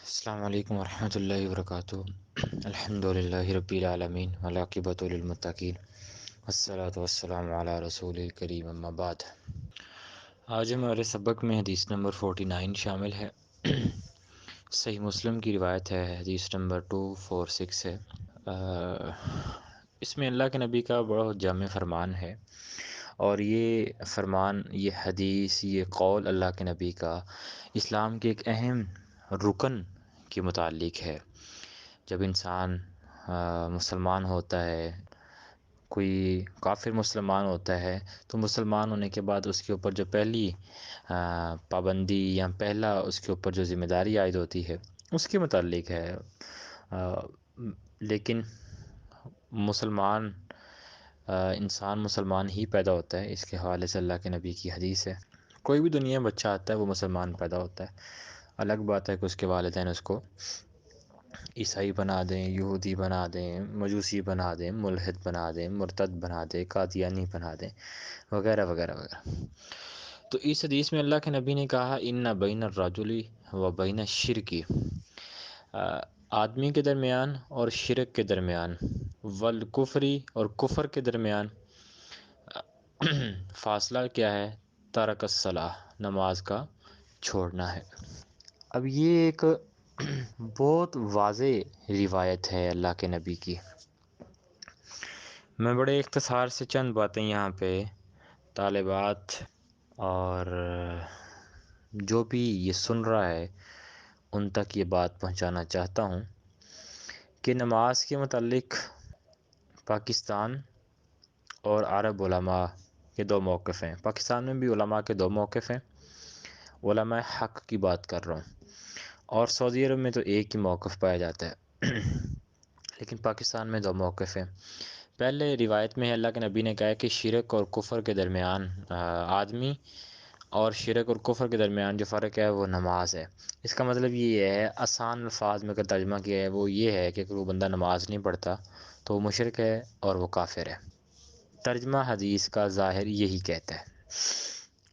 السلام علیکم ورحمۃ اللہ وبرکاتہ۔ الحمد للہ رب العالمین والعاقبۃ للمتقین والصلاة والسلام علی رسول الکریم اما بعد۔ آج ہمارے سبق میں حدیث نمبر 49 شامل ہے۔ صحیح مسلم کی روایت ہے، حدیث نمبر 246 ہے۔ اس میں اللہ کے نبی کا بڑا جامع فرمان ہے، اور یہ فرمان، یہ حدیث، یہ قول اللہ کے نبی کا اسلام کے ایک اہم رکن کے متعلق ہے۔ جب انسان مسلمان ہوتا ہے، کوئی کافر مسلمان ہوتا ہے، تو مسلمان ہونے کے بعد اس کے اوپر جو پہلی پابندی یا پہلا اس کے اوپر جو ذمہ داری عائد ہوتی ہے اس کے متعلق ہے۔ لیکن مسلمان انسان مسلمان ہی پیدا ہوتا ہے، اس کے حوالے سے اللہ کے نبی کی حدیث ہے۔ کوئی بھی دنیا میں بچہ آتا ہے وہ مسلمان پیدا ہوتا ہے۔ الگ بات ہے کہ اس کے والدین اس کو عیسائی بنا دیں، یہودی بنا دیں، مجوسی بنا دیں، ملحد بنا دیں، مرتد بنا دیں، قادیانی بنا دیں، وغیرہ وغیرہ وغیرہ۔ تو اس حدیث میں اللہ کے نبی نے کہا ان بین الرجل و بین الشرک، آدمی کے درمیان اور شرک کے درمیان، والکفری اور کفر کے درمیان فاصلہ کیا ہے؟ ترک الصلاۃ، نماز کا چھوڑنا ہے۔ اب یہ ایک بہت واضح روایت ہے اللہ کے نبی کی۔ میں بڑے اختصار سے چند باتیں یہاں پہ طالبات اور جو بھی یہ سن رہا ہے ان تک یہ بات پہنچانا چاہتا ہوں کہ نماز کے متعلق پاکستان اور عرب علماء کے دو موقف ہیں۔ پاکستان میں بھی علماء کے دو موقف ہیں، علماء حق کی بات کر رہا ہوں، اور سعودی عرب میں تو ایک ہی موقف پایا جاتا ہے، لیکن پاکستان میں دو موقف ہیں۔ پہلے روایت میں اللہ کے نبی نے کہا ہے کہ شرک اور کفر کے درمیان آدمی اور شرک اور کفر کے درمیان جو فرق ہے وہ نماز ہے۔ اس کا مطلب یہ ہے، آسان الفاظ میں اگر ترجمہ کیا ہے وہ یہ ہے کہ اگر وہ بندہ نماز نہیں پڑھتا تو وہ مشرک ہے اور وہ کافر ہے۔ ترجمہ حدیث کا ظاہر یہی کہتا ہے۔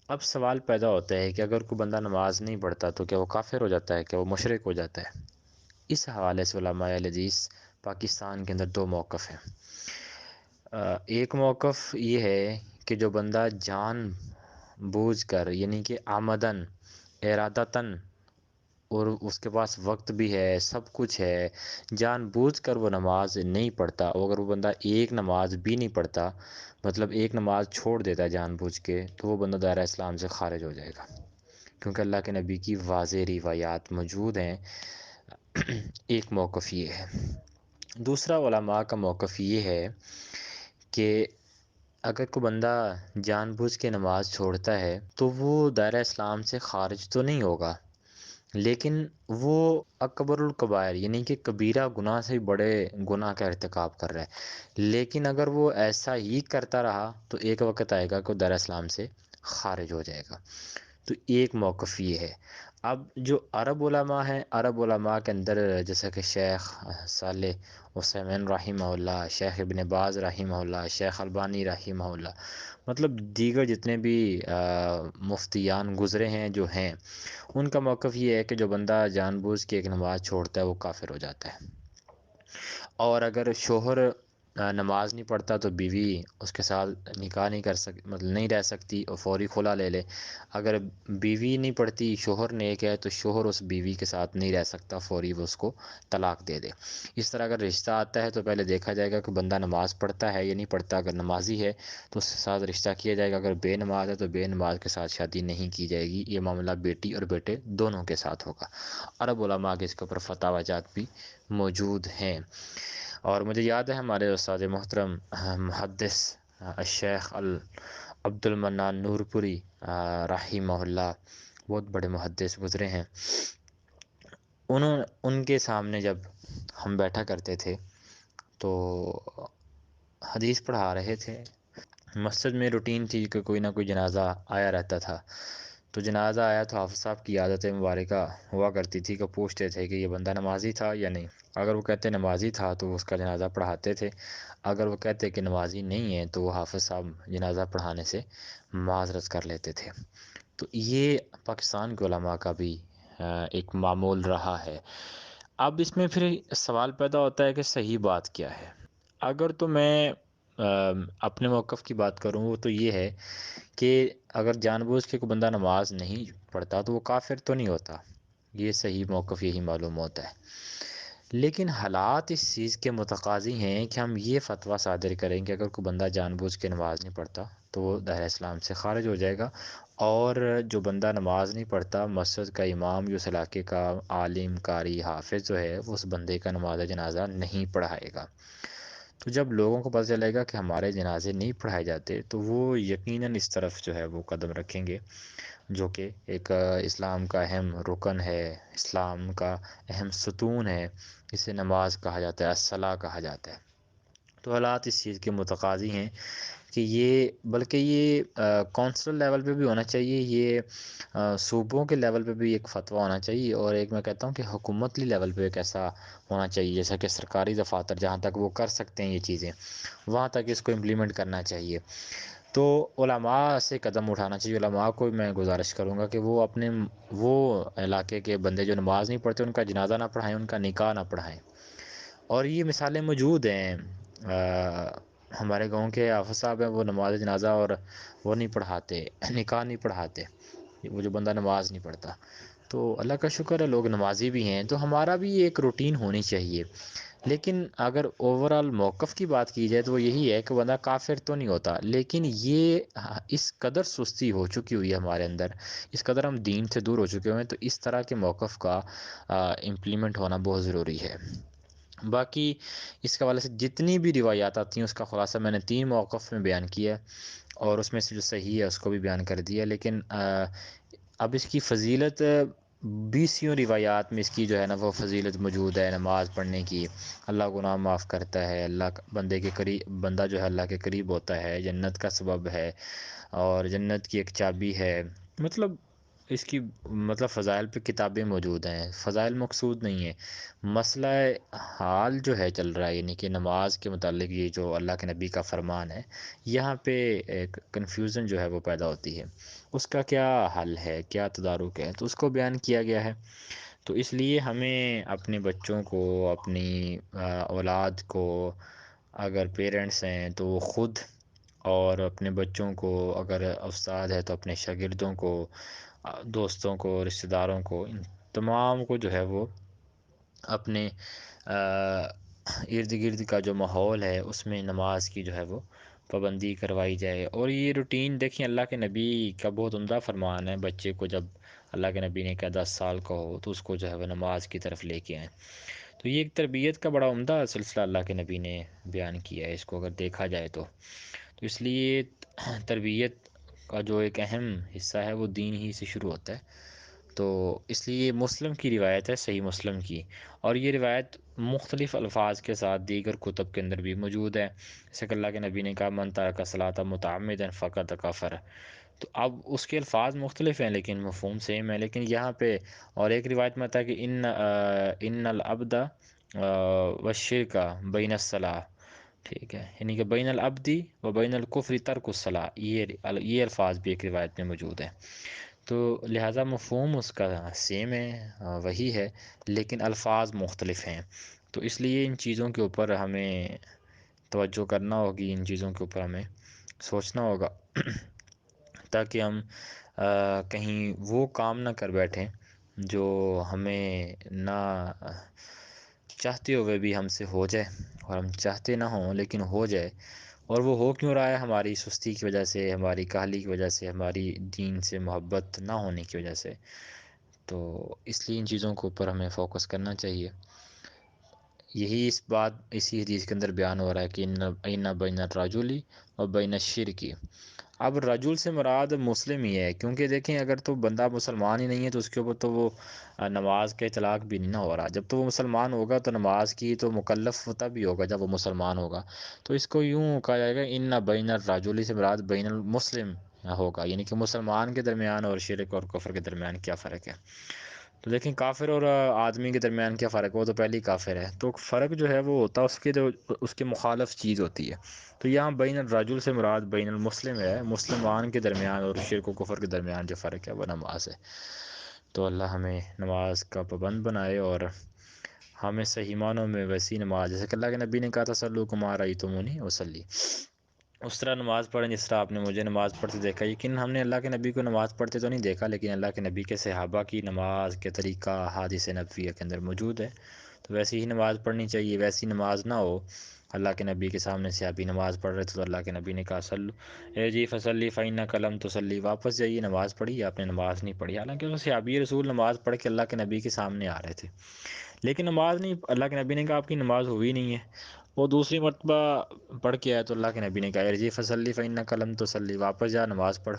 اب سوال پیدا ہوتا ہے کہ اگر کوئی بندہ نماز نہیں پڑھتا تو کیا وہ کافر ہو جاتا ہے، کیا وہ مشرک ہو جاتا ہے؟ اس حوالے سے علماء حدیث پاکستان کے اندر دو موقف ہیں۔ ایک موقف یہ ہے کہ جو بندہ جان بوجھ کر، یعنی کہ آمدن، ارادتاً، اور اس کے پاس وقت بھی ہے، سب کچھ ہے، جان بوجھ کر وہ نماز نہیں پڑھتا، اور اگر وہ بندہ ایک نماز بھی نہیں پڑھتا، مطلب ایک نماز چھوڑ دیتا ہے جان بوجھ کے، تو وہ بندہ دائرہ اسلام سے خارج ہو جائے گا، کیونکہ اللہ کے نبی کی واضح روایات موجود ہیں۔ ایک موقف یہ ہے۔ دوسرا علماء کا موقف یہ ہے کہ اگر کوئی بندہ جان بوجھ کے نماز چھوڑتا ہے تو وہ دائرہ اسلام سے خارج تو نہیں ہوگا، لیکن وہ اکبر الکبائر، یعنی کہ کبیرہ گناہ سے بڑے گناہ کا ارتکاب کر رہا ہے۔ لیکن اگر وہ ایسا ہی کرتا رہا تو ایک وقت آئے گا کہ وہ دائرہ اسلام سے خارج ہو جائے گا۔ تو ایک موقف یہ ہے۔ اب جو عرب علماء ہیں، عرب علماء کے اندر جیسا کہ شیخ صالح عثیمین رحمہ اللہ، شیخ ابن باز رحمہ اللہ، شیخ البانی رحمہ اللہ، مطلب دیگر جتنے بھی مفتیان گزرے ہیں جو ہیں، ان کا موقف یہ ہے کہ جو بندہ جان بوجھ کے ایک نماز چھوڑتا ہے وہ کافر ہو جاتا ہے۔ اور اگر شوہر نماز نہیں پڑھتا تو بیوی اس کے ساتھ نکاح نہیں کر مطلب نہیں رہ سکتی اور فوری خلا لے لے۔ اگر بیوی نہیں پڑھتی، شوہر نیک ہے، تو شوہر اس بیوی کے ساتھ نہیں رہ سکتا، فوری وہ اس کو طلاق دے دے۔ اس طرح اگر رشتہ آتا ہے تو پہلے دیکھا جائے گا کہ بندہ نماز پڑھتا ہے یا نہیں پڑھتا۔ اگر نمازی ہے تو اس کے ساتھ رشتہ کیا جائے گا، اگر بے نماز ہے تو بے نماز کے ساتھ شادی نہیں کی جائے گی۔ یہ معاملہ بیٹی اور بیٹے دونوں کے ساتھ ہوگا۔ عرب علماء کے اس کے اوپر فتاوی جات بھی موجود ہیں۔ اور مجھے یاد ہے ہمارے استاد محترم محدث الشیخ عبد المنان نور پوری رحمہ اللہ، بہت بڑے محدث گزرے ہیں، ان کے سامنے جب ہم بیٹھا کرتے تھے تو حدیث پڑھا رہے تھے۔ مسجد میں روٹین تھی کہ کوئی نہ کوئی جنازہ آیا رہتا تھا، تو جنازہ آیا تو حافظ صاحب کی عادت مبارکہ ہوا کرتی تھی کہ پوچھتے تھے کہ یہ بندہ نمازی تھا یا نہیں۔ اگر وہ کہتے نمازی تھا تو اس کا جنازہ پڑھاتے تھے، اگر وہ کہتے کہ نمازی نہیں ہے تو وہ حافظ صاحب جنازہ پڑھانے سے معذرت کر لیتے تھے۔ تو یہ پاکستان کے علماء کا بھی ایک معمول رہا ہے۔ اب اس میں پھر سوال پیدا ہوتا ہے کہ صحیح بات کیا ہے؟ اگر تو میں اپنے موقف کی بات کروں وہ تو یہ ہے کہ اگر جان بوجھ کے کوئی بندہ نماز نہیں پڑھتا تو وہ کافر تو نہیں ہوتا، یہ صحیح موقف یہی معلوم ہوتا ہے۔ لیکن حالات اس چیز کے متقاضی ہیں کہ ہم یہ فتویٰ صادر کریں کہ اگر کوئی بندہ جان بوجھ کے نماز نہیں پڑھتا تو وہ دائرہ اسلام سے خارج ہو جائے گا، اور جو بندہ نماز نہیں پڑھتا مسجد کا امام جو اس علاقے کا عالم قاری حافظ جو ہے وہ اس بندے کا نماز جنازہ نہیں پڑھائے گا۔ تو جب لوگوں کو پتہ چلے گا کہ ہمارے جنازے نہیں پڑھائے جاتے تو وہ یقیناً اس طرف جو ہے وہ قدم رکھیں گے، جو کہ ایک اسلام کا اہم رکن ہے، اسلام کا اہم ستون ہے، اسے نماز کہا جاتا ہے، الصلاۃ کہا جاتا ہے۔ تو حالات اس چیز کے متقاضی ہیں کہ یہ، بلکہ یہ کونسل لیول پہ بھی ہونا چاہیے، یہ صوبوں کے لیول پہ بھی ایک فتویٰ ہونا چاہیے، اور ایک میں کہتا ہوں کہ حکومتی لیول پہ ایک ایسا ہونا چاہیے جیسا کہ سرکاری دفاتر جہاں تک وہ کر سکتے ہیں یہ چیزیں، وہاں تک اس کو امپلیمنٹ کرنا چاہیے۔ تو علماء سے قدم اٹھانا چاہیے، علماء کو میں گزارش کروں گا کہ وہ اپنے وہ علاقے کے بندے جو نماز نہیں پڑھتے ان کا جنازہ نہ پڑھائیں، ان کا نکاح نہ پڑھائیں۔ اور یہ مثالیں موجود ہیں، ہمارے گاؤں کے حافظ صاحب ہیں، وہ نماز جنازہ اور وہ نہیں پڑھاتے، نکاح نہیں پڑھاتے، وہ جو بندہ نماز نہیں پڑھتا۔ تو اللہ کا شکر ہے لوگ نمازی بھی ہیں، تو ہمارا بھی ایک روٹین ہونی چاہیے۔ لیکن اگر اوورال موقف کی بات کی جائے تو وہ یہی ہے کہ بندہ کافر تو نہیں ہوتا، لیکن یہ اس قدر سستی ہو چکی ہوئی ہے ہمارے اندر، اس قدر ہم دین سے دور ہو چکے ہوئے ہیں، تو اس طرح کے موقف کا امپلیمنٹ ہونا بہت ضروری ہے۔ باقی اس کے حوالے سے جتنی بھی روایات آتی ہیں اس کا خلاصہ میں نے 3 موقف میں بیان کیا ہے، اور اس میں سے جو صحیح ہے اس کو بھی بیان کر دیا، لیکن اب اس کی فضیلت 20 روایات میں اس کی جو ہے نا وہ فضیلت موجود ہے نماز پڑھنے کی۔ اللہ گناہ معاف کرتا ہے، اللہ بندے کے قریب، بندہ جو ہے اللہ کے قریب ہوتا ہے، جنت کا سبب ہے، اور جنت کی ایک چابی ہے۔ مطلب اس کی مطلب فضائل پہ کتابیں موجود ہیں، فضائل مقصود نہیں ہے، مسئلہ حال جو ہے چل رہا ہے، یعنی کہ نماز کے متعلق یہ جو اللہ کے نبی کا فرمان ہے، یہاں پہ ایک کنفیوژن جو ہے وہ پیدا ہوتی ہے، اس کا کیا حل ہے، کیا تدارک ہے، تو اس کو بیان کیا گیا ہے۔ تو اس لیے ہمیں اپنے بچوں کو، اپنی اولاد کو، اگر پیرنٹس ہیں تو وہ خود، اور اپنے بچوں کو اگر استاد ہے تو اپنے شاگردوں کو، دوستوں کو، رشتہ داروں کو، ان تمام کو جو ہے وہ اپنے ارد گرد کا جو ماحول ہے اس میں نماز کی جو ہے وہ پابندی کروائی جائے۔ اور یہ روٹین دیکھیں اللہ کے نبی کا بہت عمدہ فرمان ہے، بچے کو جب اللہ کے نبی نے کہا 10 سال کا ہو تو اس کو جو ہے وہ نماز کی طرف لے کے آئیں۔ تو یہ ایک تربیت کا بڑا عمدہ سلسلہ اللہ کے نبی نے بیان کیا ہے، اس کو اگر دیکھا جائے تو اس لیے تربیت کا جو ایک اہم حصہ ہے وہ دین ہی سے شروع ہوتا ہے۔ تو اس لیے مسلم کی روایت ہے، صحیح مسلم کی، اور یہ روایت مختلف الفاظ کے ساتھ دیگر کتب کے اندر بھی موجود ہے، جیسے کہ اللہ کے نبی نے کہا من ترک الصلاۃ متعمدا فقد کفر۔ تو اب اس کے الفاظ مختلف ہیں لیکن مفہوم سیم ہے، لیکن یہاں پہ اور ایک روایت میں آتا ہے کہ ان العبد والشرک بین الصلاۃ، ٹھیک ہے، یعنی کہ بین العبدی و بین الکفر ترک الصلاۃ، یہ الفاظ بھی ایک روایت میں موجود ہیں۔ تو لہٰذا مفہوم اس کا سیم ہے، وہی ہے، لیکن الفاظ مختلف ہیں۔ تو اس لیے ان چیزوں کے اوپر ہمیں توجہ کرنا ہوگی، ان چیزوں کے اوپر ہمیں سوچنا ہوگا تاکہ ہم کہیں وہ کام نہ کر بیٹھیں جو ہمیں نہ چاہتے ہوئے بھی ہم سے ہو جائے، اور ہم چاہتے نہ ہوں لیکن ہو جائے، اور وہ ہو کیوں رہا ہے؟ ہماری سستی کی وجہ سے، ہماری کاہلی کی وجہ سے، ہماری دین سے محبت نہ ہونے کی وجہ سے۔ تو اس لیے ان چیزوں کے اوپر ہمیں فوکس کرنا چاہیے۔ یہی اس بات اسی حدیث کے اندر بیان ہو رہا ہے کہ ان بین الرجل و بین الشرک۔ اب رجل سے مراد مسلم ہی ہے، کیونکہ دیکھیں اگر تو بندہ مسلمان ہی نہیں ہے تو اس کے اوپر تو وہ نماز کا اطلاق بھی نہیں نہ ہو رہا۔ جب تو وہ مسلمان ہوگا تو نماز کی تو مکلف تب ہی ہوگا جب وہ مسلمان ہوگا۔ تو اس کو یوں کہا جائے گا ان بین الرجل سے مراد بین المسلم ہوگا، یعنی کہ مسلمان کے درمیان اور شرک اور کفر کے درمیان کیا فرق ہے؟ تو دیکھیں کافر اور آدمی کے درمیان کیا فرق ہے، وہ تو پہلے ہی کافر ہے، تو فرق جو ہے وہ ہوتا ہے اس کے جو اس کے مخالف چیز ہوتی ہے۔ تو یہاں بین الرجل سے مراد بین المسلم ہے، مسلمان کے درمیان اور شرک و کفر کے درمیان جو فرق ہے وہ نماز ہے۔ تو اللہ ہمیں نماز کا پابند بنائے، اور ہمیں صحیح معنوں میں ویسی نماز، جیسے کہ اللہ کے نبی نے کہا تھا سلو کما رأیتمونی اصلی، اس طرح نماز پڑھیں جس طرح آپ نے مجھے نماز پڑھتے دیکھا۔ یقین ہم نے اللہ کے نبی کو نماز پڑھتے تو نہیں دیکھا، لیکن اللہ کے نبی کے صحابہ کی نماز کے طریقہ حدیث نبویہ کے اندر موجود ہے، تو ویسی ہی نماز پڑھنی چاہیے۔ ویسی نماز نہ ہو، اللہ کے نبی کے سامنے صحابی نماز پڑھ رہے تھے تو اللہ کے نبی نے کہا سلو اے جی فصلی فإنک لم تصلی، واپس جائیے نماز پڑھی، آپ نے نماز نہیں پڑھی، حالانکہ وہ صحابی رسول نماز پڑھ کے اللہ کے نبی کے سامنے آ رہے تھے، لیکن نماز نہیں، اللہ کے نبی نے کہا آپ کی نماز ہوئی نہیں ہے۔ وہ دوسری مرتبہ پڑھ کے آئے تو اللہ کے نبی نے کہا ارجع فصلی فإنک لم تصلی، واپس جا نماز پڑھ۔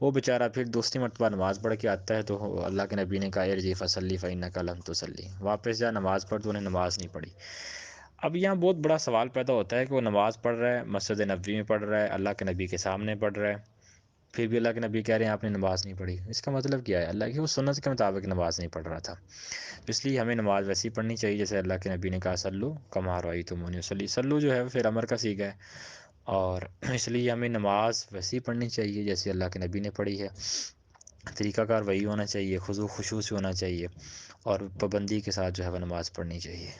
وہ بیچارہ پھر دوسری مرتبہ نماز پڑھ کے آتا ہے تو اللہ کے نبی نے کہا ارجع فصلی فإنک لم تصلی، واپس جا نماز پڑھ، تو انہیں نماز نہیں پڑھی۔ اب یہاں بہت بڑا سوال پیدا ہوتا ہے کہ وہ نماز پڑھ رہا ہے، مسجد نبوی میں پڑھ رہا ہے، اللہ کے نبی کے سامنے پڑھ رہا ہے، پھر بھی اللہ کے نبی کہہ رہے ہیں آپ نے نماز نہیں پڑھی، اس کا مطلب کیا ہے؟ اللہ کی وہ سنت کے مطابق نماز نہیں پڑھ رہا تھا، اس لیے ہمیں نماز ویسی پڑھنی چاہیے جیسے اللہ کے نبی نے کہا سلو کما رأیتمونی اصلی۔ سلو جو ہے وہ پھر امر کا صیغہ ہے، اور اس لیے ہمیں نماز ویسی پڑھنی چاہیے جیسے اللہ کے نبی نے پڑھی ہے، طریقہ کار وہی ہونا چاہیے، خضوع خشوع سے ہونا چاہیے، اور پابندی کے ساتھ جو ہے وہ نماز پڑھنی چاہیے۔